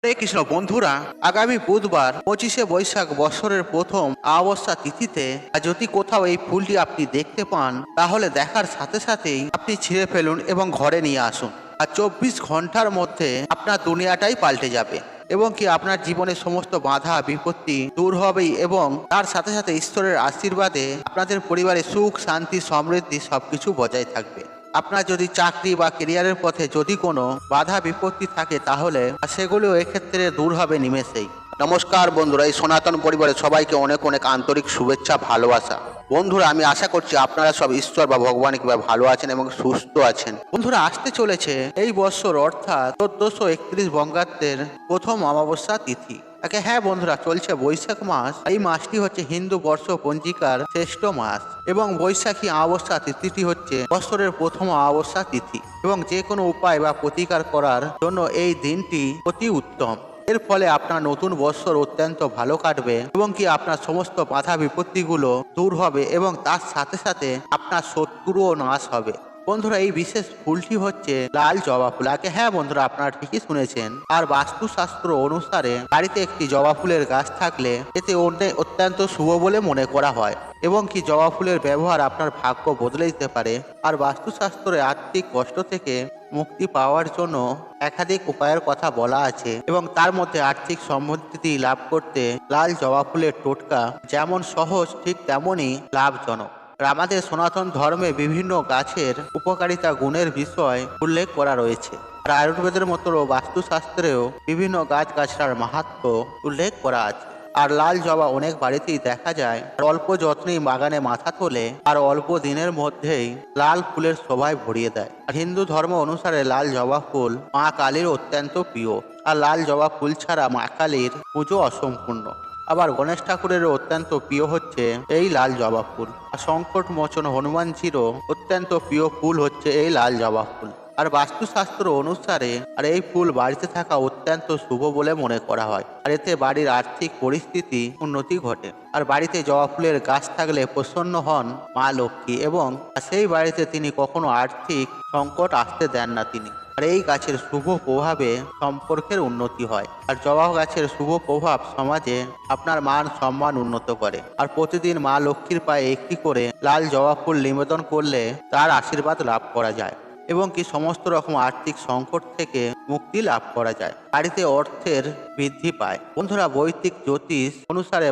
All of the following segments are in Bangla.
হরে কৃষ্ণ বন্ধুরা, আগামী বুধবার 25শে বৈশাখ বছরের প্রথম অমাবস্যা তিথিতে যদি কোথাও এই ফুলটি আপনি দেখতে পান, তাহলে দেখার সাথে সাথেই আপনি ছিঁড়ে ফেলুন এবং ঘরে নিয়ে আসুন। আর 24 ঘন্টার মধ্যে আপনার দুনিয়াটাই পাল্টে যাবে এবং কি আপনার জীবনের সমস্ত বাধা বিপত্তি দূর হবেই এবং তার সাথে সাথে ঈশ্বরের আশীর্বাদে আপনাদের পরিবারে সুখ শান্তি সমৃদ্ধি সবকিছু বজায় থাকবে। আপনার যদি চাকরি বা কেরিয়ারের পথে যদি কোনো বাধা বিপত্তি থাকে, তাহলে সেগুলো এক্ষেত্রে দূর হবে নিমেষেই। নমস্কার বন্ধুরা, এই সনাতন পরিবারের সবাইকে অনেক অনেক আন্তরিক শুভেচ্ছা ভালোবাসা। বন্ধুরা, আমি আশা করছি আপনারা সব ঈশ্বর বা ভগবান কিংবা ভালো আছেন এবং সুস্থ আছেন। বন্ধুরা, আসতে চলেছে এই বছর অর্থাৎ 1431 বঙ্গাব্দের প্রথম অমাবস্যা তিথি। হ্যাঁ বন্ধুরা, চলছে বৈশাখ মাস। এই মাসটি হচ্ছে হিন্দু বর্ষ পঞ্জিকার শ্রেষ্ঠ মাস এবং বৈশাখী অমাবস্যা তিথিটি হচ্ছে বছরের প্রথম অমাবস্যা তিথি এবং যে কোনো উপায় বা প্রতিকার করার জন্য এই দিনটি অতি উত্তম। এর ফলে আপনার নতুন বৎসর অত্যন্ত ভালো কাটবে এবং কি আপনার সমস্ত বাধা বিপত্তিগুলো দূর হবে এবং তার সাথে সাথে আপনার শত্রুও নাশ হবে। বন্ধুরা, এই বিশেষ ফুলটি হচ্ছে লাল জবা ফুল। হ্যাঁ বন্ধুরা, আপনারা ঠিকই শুনেছেন। আর বাস্তুশাস্ত্র অনুসারে বাড়িতে একটি জবা ফুলের গাছ থাকলে এতে অত্যন্ত শুভ বলে মনে করা হয় এবং কি জবা ফুলের ব্যবহার আপনার ভাগ্য বদলে দিতে পারে। আর বাস্তুশাস্ত্রে আর্থিক কষ্ট থেকে মুক্তি পাওয়ার জন্য একাধিক উপায়ের কথা বলা আছে এবং তার মধ্যে আর্থিক সমৃদ্ধি লাভ করতে লাল জবা ফুলের টোটকা যেমন সহজ, ঠিক তেমনই লাভজনক। আমাদের সনাতন ধর্মে বিভিন্ন গাছের উপকারিতা গুণের বিষয় উল্লেখ করা রয়েছে। আর আয়ুর্বেদের মতো বাস্তুশাস্ত্রেও বিভিন্ন গাছগাছড়ার মাহাত্ম্য উল্লেখ করা আছে। আর লাল জবা অনেক বাড়িতেই দেখা যায়। অল্প যত্নেই বাগানে মাথা তোলে আর অল্প দিনের মধ্যেই লাল ফুলের শোভায় ভরিয়ে দেয়। আর হিন্দু ধর্ম অনুসারে লাল জবা ফুল মা কালীর অত্যন্ত প্রিয়। আর লাল জবা ফুল ছাড়া মা কালীর পুজো অসম্পূর্ণ। আবার গণেশ ঠাকুরেরও অত্যন্ত প্রিয় হচ্ছে এই লাল জবা ফুল। আর সংকট মোচন হনুমানজিরও অত্যন্ত প্রিয় ফুল হচ্ছে এই লাল জবা ফুল। আর বাস্তুশাস্ত্র অনুসারে আর এই ফুল বাড়িতে থাকা অত্যন্ত শুভ বলে মনে করা হয়। আর এতে বাড়ির আর্থিক পরিস্থিতি উন্নতি ঘটে। আর বাড়িতে জবা ফুলের গাছ থাকলে প্রসন্ন হন মা লক্ষ্মী এবং সেই বাড়িতে তিনি কখনো আর্থিক সংকট আসতে দেন না তিনি। আর এই গাছের শুভ প্রভাবে সম্পর্কের উন্নতি হয়। আর জবা গাছের শুভ প্রভাব সমাজে আপনার মান সম্মান উন্নত করে। আর প্রতিদিন মা লক্ষ্মীর পায়ে একটি করে লাল জবা ফুল নিবেদন করলে তার আশীর্বাদ লাভ করা যায় এবং কি সমস্ত রকম আর্থিক সংকট থেকে মুক্তি লাভ করা যায়। বাড়িতে অর্থের বৃদ্ধি পায়। বন্ধুরা, বৈদিক জ্যোতিষ অনুসারে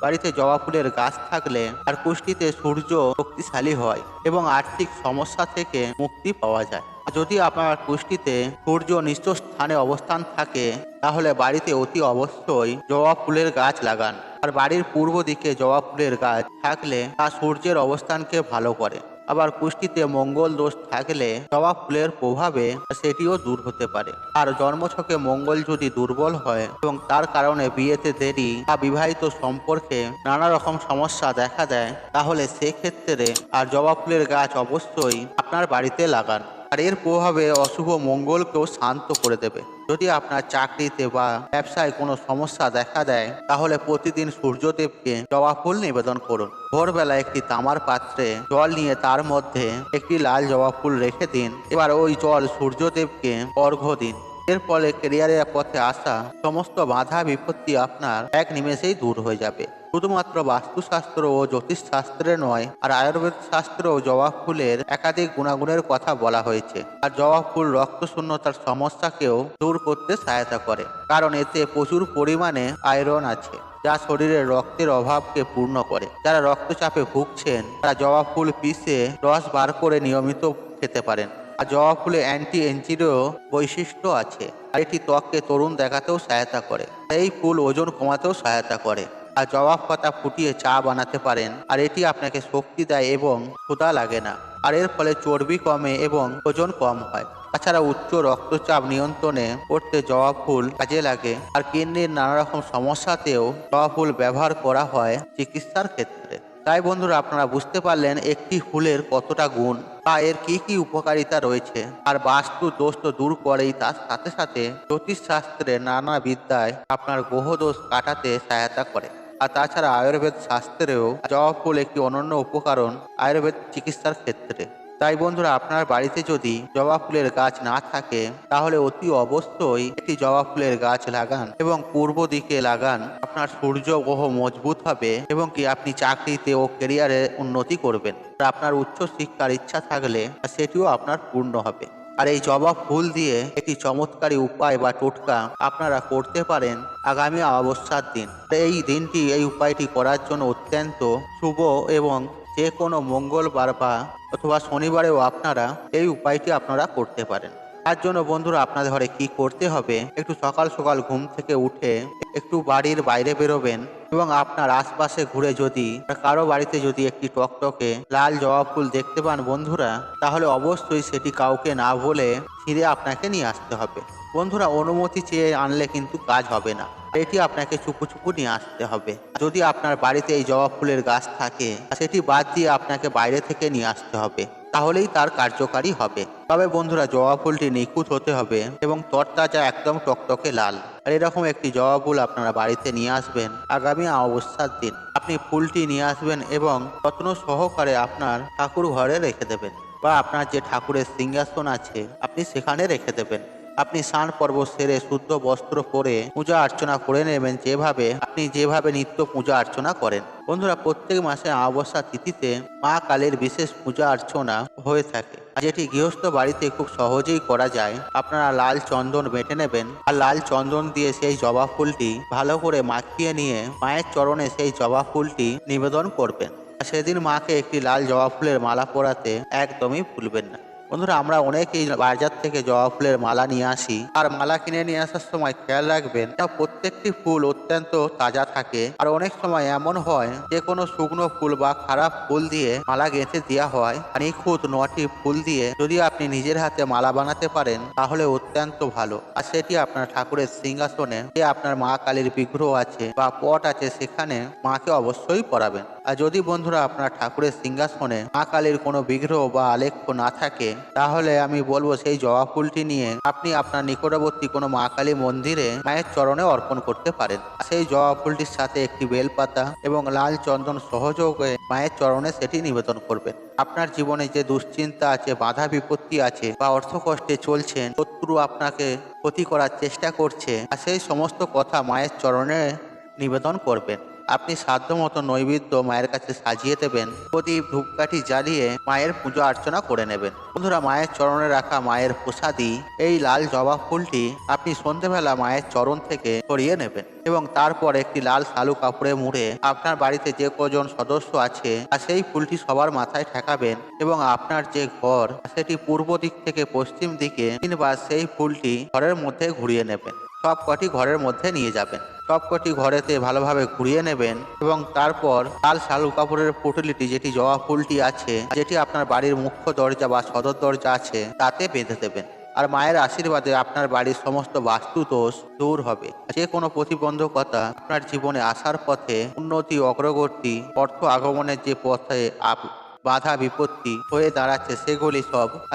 বাড়িতে জবা ফুলের গাছ থাকলে আর পুষ্টিতে সূর্য শক্তিশালী হয় এবং আর্থিক সমস্যা থেকে মুক্তি পাওয়া যায়। যদি আপনার পুষ্টিতে সূর্য নিচ স্থানে অবস্থান থাকে, তাহলে বাড়িতে অতি অবশ্যই জবা ফুলের গাছ লাগান। আর বাড়ির পূর্ব দিকে জবা ফুলের গাছ থাকলে তা সূর্যের অবস্থানকে ভালো করে। আবার কুষ্টিতে মঙ্গল দোষ থাকলে জবা ফুলের প্রভাবে সেটিও দূর হতে পারে। আর জন্মছকে মঙ্গল যদি দুর্বল হয় এবং তার কারণে বিয়েতে দেরি বা বিবাহিত সম্পর্কে নানা রকম সমস্যা দেখা দেয়, তাহলে সেক্ষেত্রে আর জবা ফুলের গাছ অবশ্যই আপনার বাড়িতে লাগান। আর এর প্রভাবে অশুভ মঙ্গলকেও শান্ত করে দেবে। যদি আপনার চাকরিতে বা ব্যবসায় কোনো সমস্যা দেখা দেয়, তাহলে প্রতিদিন সূর্যদেবকে জবা ফুল নিবেদন করুন। ভোরবেলা একটি তামার পাত্রে জল নিয়ে তার মধ্যে একটি লাল জবা ফুল রেখে দিন। এবার ওই জল সূর্যদেবকে অর্ঘ্য দিন। এর ফলে ক্যারিয়ারের পথে আসা সমস্ত বাধা বিপত্তি আপনার এক নিমেষেই দূর হয়ে যাবে। শুধুমাত্র বাস্তুশাস্ত্র ও জ্যোতিষশাস্ত্রে নয়, আর আয়ুর্বেদ শাস্ত্র ও জবা ফুলের একাধিক গুণাগুণের কথা বলা হয়েছে। আর জবা ফুল রক্তশূন্যতার সমস্যাকেও দূর করতে সহায়তা করে, কারণ এতে প্রচুর পরিমাণে আয়রন আছে যা শরীরের রক্তের অভাবকে পূর্ণ করে। যারা রক্তচাপে ভুগছেন তারা জবা ফুল পিষে রস বার করে নিয়মিত খেতে পারেন। আর জবা ফুলে অ্যান্টি এঞ্জিরও বৈশিষ্ট্য আছে। আর এটি ত্বককে তরুণ দেখাতেও সহায়তা করে। এই ফুল ওজন কমাতেও সহায়তা করে। আর জবা পাতা ফুটিয়ে চা বানাতে পারেন। আর এটি আপনাকে শক্তি দেয় এবং ক্ষুধা লাগে না। আর এর ফলে চর্বি কমে এবং ওজন কম হয়। তাছাড়া উচ্চ রক্তচাপ নিয়ন্ত্রণে করতে জবা ফুল কাজে লাগে। আর কিডনির নানা রকম সমস্যাতেও জবা ফুল ব্যবহার করা হয় চিকিৎসার ক্ষেত্রে। তাই বন্ধুরা, আপনারা বুঝতে পারলেন একটি ফুলের কতটা গুণ বা এর কি কি উপকারিতা রয়েছে। আর বাস্তু দোষ তো দূর করেই, তার সাথে সাথে জ্যোতিষশাস্ত্রের নানা বিদ্যায় আপনার গ্রহ দোষ কাটাতে সহায়তা করে। আর তাছাড়া আয়ুর্বেদ শাস্ত্রেও জবা ফুল একটি অনন্য উপকরণ আয়ুর্বেদ চিকিৎসার ক্ষেত্রে। তাই বন্ধুরা, আপনার বাড়িতে যদি জবা ফুলের গাছ না থাকে তাহলে অতি অবশ্যই একটি জবা ফুলের গাছ লাগান এবং পূর্ব দিকে লাগান। আপনার সূর্য গ্রহ মজবুত হবে এবং কি আপনি চাকরিতে ও ক্যারিয়ারে উন্নতি করবেন। আর আপনার উচ্চ শিক্ষার ইচ্ছা থাকলে সেটিও আপনার পূর্ণ হবে। আর এই জবা ফুল দিয়ে একটি চমৎকারী উপায় বা টোটকা আপনারা করতে পারেন আগামী অমাবস্যার দিন। এই দিনটি এই উপায়টি করার জন্য অত্যন্ত শুভ এবং যে কোনো মঙ্গলবার বা অথবা শনিবারেও আপনারা এই উপায়টি আপনারা করতে পারেন। তার জন্য বন্ধুরা, আপনাদের ঘরে কি করতে হবে, একটু সকাল সকাল ঘুম থেকে উঠে একটু বাড়ির বাইরে বেরোবেন এবং আপনার আশপাশে ঘুরে যদি কারো বাড়িতে যদি একটি টকটকে লাল জবা ফুল দেখতে পান বন্ধুরা, তাহলে অবশ্যই সেটি কাউকে না বলে ছিঁড়ে আপনাকে নিয়ে আসতে হবে। বন্ধুরা, অনুমতি চেয়ে আনলে কিন্তু কাজ হবে না, এটি আপনাকে চুপু চুপু নিয়ে আসতে হবে। যদি আপনার বাড়িতে এই জবা ফুলের গাছ থাকে সেটি বাদ দিয়ে আপনাকে বাইরে থেকে নিয়ে আসতে হবে, তাহলেই তার কার্যকারী হবে। তবে বন্ধুরা, জবা ফুলটি নিখুঁত হতে হবে এবং তরতাজা একদম টকটকে লাল। আর এরকম একটি জবা ফুল আপনারা বাড়িতে নিয়ে আসবেন আগামী অমাবস্যার দিন। আপনি ফুলটি নিয়ে আসবেন এবং যত্ন সহকারে আপনার ঠাকুর ঘরে রেখে দেবেন বা আপনার যে ঠাকুরের সিংহাসন আছে আপনি সেখানে রেখে দেবেন। আপনি স্নান পর্ব সেরে শুদ্ধ বস্ত্র পরে পূজা অর্চনা করে নেবেন, যেভাবে নিত্য পূজা অর্চনা করেন। বন্ধুরা, প্রত্যেক মাসে অমাবস্যা তিথিতে মা কালীর বিশেষ পূজা অর্চনা হয়ে থাকে, যেটি গৃহস্থ বাড়িতে খুব সহজেই করা যায়। আপনারা লাল চন্দন বেটে নেবেন আর লাল চন্দন দিয়ে সেই জবা ফুলটি ভালো করে মাখিয়ে নিয়ে মায়ের চরণে সেই জবা ফুলটি নিবেদন করবেন। সেদিন মাকে একটি লাল জবা ফুলের মালা পরাতে একদমই ভুলবেন না। বন্ধুরা, আমরা অনেকেই বাজার থেকে জবা ফুলের মালা নিয়ে আসি, আর মালা কিনে নিয়ে আসার সময় খেয়াল রাখবেন প্রত্যেকটি ফুল অত্যন্ত তাজা থাকে। আর অনেক সময় এমন হয় যে কোনো শুকনো ফুল বা খারাপ ফুল দিয়ে মালা গেঁথে দেওয়া হয়। নিখুঁত 9টি ফুল দিয়ে যদি আপনি নিজের হাতে মালা বানাতে পারেন তাহলে অত্যন্ত ভালো। আর সেটি আপনার ঠাকুরের সিংহাসনে, যে আপনার মা কালীর বিগ্রহ আছে বা পট আছে, সেখানে মাকে অবশ্যই পরাবেন। আর যদি বন্ধুরা আপনার ঠাকুরের সিংহাসনে মা কালীর কোনো বিগ্রহ বা আলেখ্য না থাকে, তাহলে আমি বলবো সেই জবা ফুলটি নিয়ে আপনি আপনার নিকটবর্তী কোনো মা কালী মন্দিরে মায়ের চরণে অর্পণ করতে পারেন। সেই জবা ফুলটির সাথে একটি বেলপাতা এবং লাল চন্দন সহযোগে মায়ের চরণে সেটি নিবেদন করবেন। আপনার জীবনে যে দুশ্চিন্তা আছে, বাধা বিপত্তি আছে বা অর্থকষ্টে চলছেন, শত্রু আপনাকে ক্ষতি করার চেষ্টা করছে, আর সেই সমস্ত কথা মায়ের চরণে নিবেদন করবেন। আপনি সাধ্যমতো নৈবেদ্য মায়ের কাছে সাজিয়ে দেবেন, প্রদীপ ধূপকাঠি জ্বালিয়ে মায়ের পূজা অর্চনা করে নেবেন। বন্ধুরা, মায়ের চরণে রাখা মায়ের প্রসাদী এই লাল জবা ফুলটি আপনি সন্ধ্যেবেলা মায়ের চরণ থেকে সরিয়ে নেবেন এবং তারপর একটি লাল শালু কাপড়ে মুড়ে আপনার বাড়িতে যে কজন সদস্য আছে আর সেই ফুলটি সবার মাথায় ঠেকাবেন এবং আপনার যে ঘর সেটি পূর্ব দিক থেকে পশ্চিম দিকে 3 বার সেই ফুলটি ঘরের মধ্যে ঘুরিয়ে নেবেন। সব কটি ঘরের মধ্যে নিয়ে যাবেন, সবকটি ঘরেতে ভালোভাবে ঘুরিয়ে নেবেন এবং তারপর লাল শালু কাপড়ের পুঁটুলিটি, যেটি জবা ফুলটি আছে, যেটি আপনার বাড়ির মুখ্য দরজা বা সদর দরজা আছে, তাতে বেঁধে দেবেন। আর মায়ের আশীর্বাদে আপনার বাড়ির সমস্ত বাস্তু দোষ দূর হবে। যে কোনো প্রতিবন্ধকতা আপনার জীবনে আসার পথে উন্নতি, অগ্রগতি, অর্থ আগমনের যে পথে বাধা বিপত্তি হয়ে দাঁড়াচ্ছে,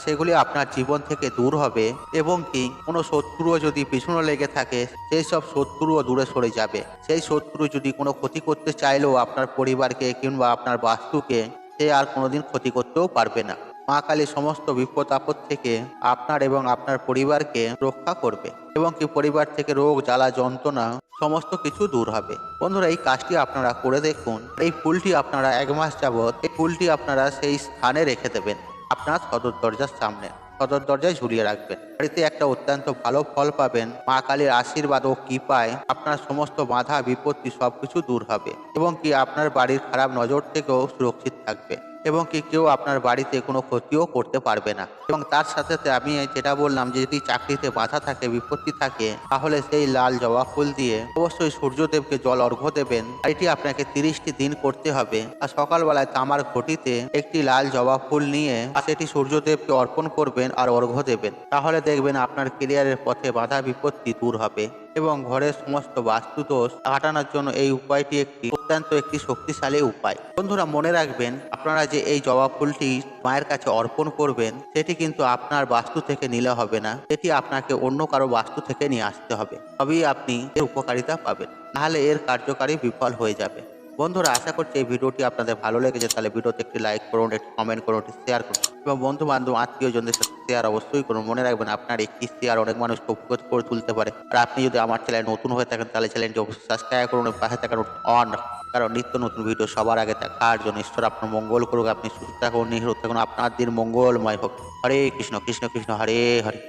সেগুলি আপনার জীবন থেকে দূর হবে এবং কি কোনো শত্রুও যদি পিছনে লেগে থাকে, সেই সব শত্রুও দূরে সরে যাবে। সেই শত্রু যদি কোনো ক্ষতি করতে চাইলেও আপনার পরিবারকে কিংবা আপনার বাস্তুকে সে আর কোনোদিন ক্ষতি করতেও পারবে না। মা কালী সমস্ত বিপদ আপদ থেকে আপনার এবং আপনার পরিবারকে রক্ষা করবে এবং কি পরিবার থেকে রোগ জ্বালা যন্ত্রণা সমস্ত কিছু দূর হবে। বন্ধুরা, এই কাজটি আপনারা করে দেখুন। এই ফুলটি আপনারা 1 মাস যাবৎ এই ফুলটি আপনারা সেই স্থানে রেখে দেবেন, আপনার সদর দরজার সামনে, সদর দরজায় ঝুলিয়ে রাখবেন। বাড়িতে একটা অত্যন্ত ভালো ফল পাবেন। মা কালীর আশীর্বাদ ও কৃপায় আপনার সমস্ত বাধা বিপত্তি সবকিছু দূর হবে এবং কি আপনার বাড়ির খারাপ নজর থেকেও সুরক্ষিত থাকবে এবং কি কেউ আপনার বাড়িতে কোনো ক্ষতিও করতে পারবে না। এবং তার সাথে সাথে আমি যেটা বললাম, যে যদি চাকরিতে বাধা থাকে, বিপত্তি থাকে, তাহলে সেই লাল জবা ফুল দিয়ে অবশ্যই সূর্যদেবকে জল অর্ঘ্য দেবেন। এটি আপনাকে 30টি দিন করতে হবে। আর সকালবেলায় তামার ঘটিতে একটি লাল জবা ফুল নিয়ে সেটি সূর্যদেবকে অর্পণ করবেন আর অর্ঘ্য দেবেন। তাহলে দেখবেন আপনার ক্যারিয়ারের পথে বাধা বিপত্তি দূর হবে এবং ঘরের সমস্ত বাস্তুদোষ কাটানোর জন্য এই উপায়টি অত্যন্ত একটি শক্তিশালী উপায়। বন্ধুরা, মনে রাখবেন, আপনারা যে এই জবা ফুলটি মায়ের কাছে অর্পণ করবেন, সেটি কিন্তু আপনার বাস্তু থেকে নিলে হবে না, সেটি আপনাকে অন্য কারো বাস্তু থেকে নিয়ে আসতে হবে, তবেই আপনি এর উপকারিতা পাবেন, নাহলে এর কার্যকারী বিফল হয়ে যাবে। বন্ধুরা, আশা করছি এই ভিডিওটি আপনাদের ভালো লেগেছে। তাহলে ভিডিওতে একটি লাইক করুন, একটি কমেন্ট করুন, একটি শেয়ার করুন এবং বন্ধু বান্ধব আত্মীয়জনদের সাথে শেয়ার অবশ্যই করুন। মনে রাখবেন, আপনার একটি শেয়ার অনেক মানুষকে উপকৃত করে তুলতে পারে। আর আপনি যদি আমার চ্যানেল নতুন হয়ে থাকেন তাহলে চ্যানেলটি অবশ্যই সাবস্ক্রাইব করুন এবং পাশে থাকা অন, কারণ নিত্য নতুন ভিডিও সবার আগে দেখার জন্য। ঈশ্বর আপনার মঙ্গল করুক, আপনি সুস্থ থাকুন, নিরোগ থাকুন, আপনার দিন মঙ্গলময় হোক। হরে কৃষ্ণ কৃষ্ণ কৃষ্ণ হরে হরে।